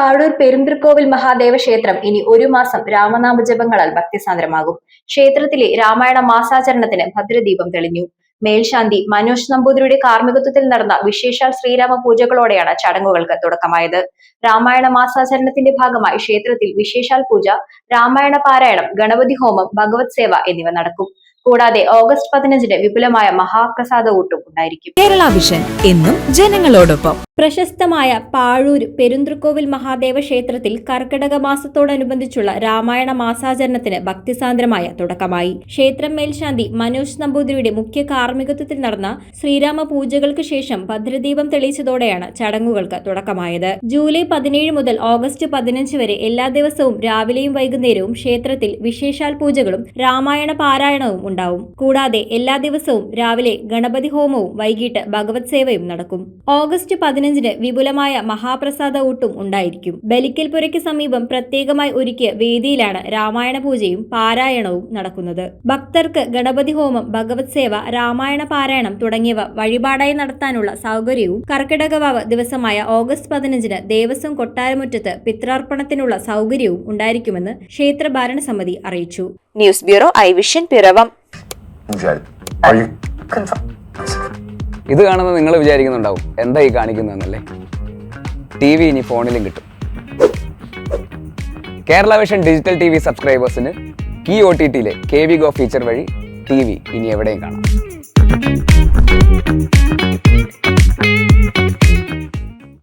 പാഴൂർ പെരുന്തൃക്കോവിൽ മഹാദേവ ക്ഷേത്രം ഇനി ഒരു മാസം രാമനാമജപങ്ങളാൽ ഭക്തിസാന്ദ്രമാകും. ക്ഷേത്രത്തിലെ രാമായണ മാസാചരണത്തിന് ഭദ്രദീപം തെളിഞ്ഞു. മേൽശാന്തി മനോജ് നമ്പൂതിരിയുടെ കാർമ്മികത്വത്തിൽ നടന്ന വിശേഷാൽ ശ്രീരാമ പൂജകളോടെയാണ് ചടങ്ങുകൾക്ക് തുടക്കമായത്. രാമായണ മാസാചരണത്തിന്റെ ഭാഗമായി ക്ഷേത്രത്തിൽ വിശേഷാൽ പൂജ, രാമായണ പാരായണം, ഗണപതി ഹോമം, ഭഗവത് സേവ എന്നിവ നടക്കും. കൂടാതെ ഓഗസ്റ്റ് 15-ന് വിപുലമായ മഹാപ്രസാദ ഊട്ടും ഉണ്ടായിരിക്കും. കേരള വിഷൻ എന്നും ജനങ്ങളോടൊപ്പം. പ്രശസ്തമായ പാഴൂർ പെരുന്തൃക്കോവിൽ മഹാദേവ ക്ഷേത്രത്തിൽ കർക്കിടക മാസത്തോടനുബന്ധിച്ചുള്ള രാമായണ മാസാചരണത്തിന് ഭക്തിസാന്ദ്രമായ തുടക്കമായി. ക്ഷേത്രം മേൽശാന്തി മനോജ് നമ്പൂതിരിയുടെ മുഖ്യ കാർമ്മികത്വത്തിൽ നടന്ന ശ്രീരാമ പൂജകൾക്ക് ശേഷം ഭദ്രദീപം തെളിയിച്ചതോടെയാണ് ചടങ്ങുകൾക്ക് തുടക്കമായത്. ജൂലൈ 17 മുതൽ ഓഗസ്റ്റ് 15 വരെ എല്ലാ ദിവസവും രാവിലെയും വൈകുന്നേരവും ക്ഷേത്രത്തിൽ വിശേഷാൽ പൂജകളും രാമായണ പാരായണവും ഉണ്ടാവും. കൂടാതെ എല്ലാ ദിവസവും രാവിലെ ഗണപതി ഹോമവും വൈകിട്ട് ഭഗവത് സേവയും നടക്കും. ഓഗസ്റ്റ് 15-ന് വിപുലമായ മഹാപ്രസാദ ഊട്ടും ഉണ്ടായിരിക്കും. ബലിക്കൽപുരയ്ക്ക് സമീപം പ്രത്യേകമായി ഒരുക്കിയ വേദിയിലാണ് രാമായണ പൂജയും പാരായണവും നടക്കുന്നത്. ഭക്തർക്ക് ഗണപതി ഹോമം, ഭഗവത് സേവ, രാമായണ പാരായണം തുടങ്ങിയവ വഴിപാടായി നടത്താനുള്ള സൗകര്യവും കർക്കിടകവാവ് ദിവസമായ ഓഗസ്റ്റ് 15-ന് ദേവസ്വം കൊട്ടാരമുറ്റത്ത് പിത്രാർപ്പണത്തിനുള്ള സൗകര്യവും ഉണ്ടായിരിക്കുമെന്ന് ക്ഷേത്ര ഭരണസമിതി അറിയിച്ചു. News bureau I vision Piravom. ഇത് കാണുന്നത് നിങ്ങൾ വിചാരിക്കുന്നുണ്ടാവും എന്താ ഈ കാണിക്കുന്നതെന്നല്ലേ. TV ഇനി ഫോണിലും കിട്ടും. കേരള വിഷൻ ഡിജിറ്റൽ TV സബ്സ്ക്രൈബേഴ്സിന് ഈ OTTയിലെ KV Go ഫീച്ചർ വഴി TV ഇനി എവിടെയും കാണാം.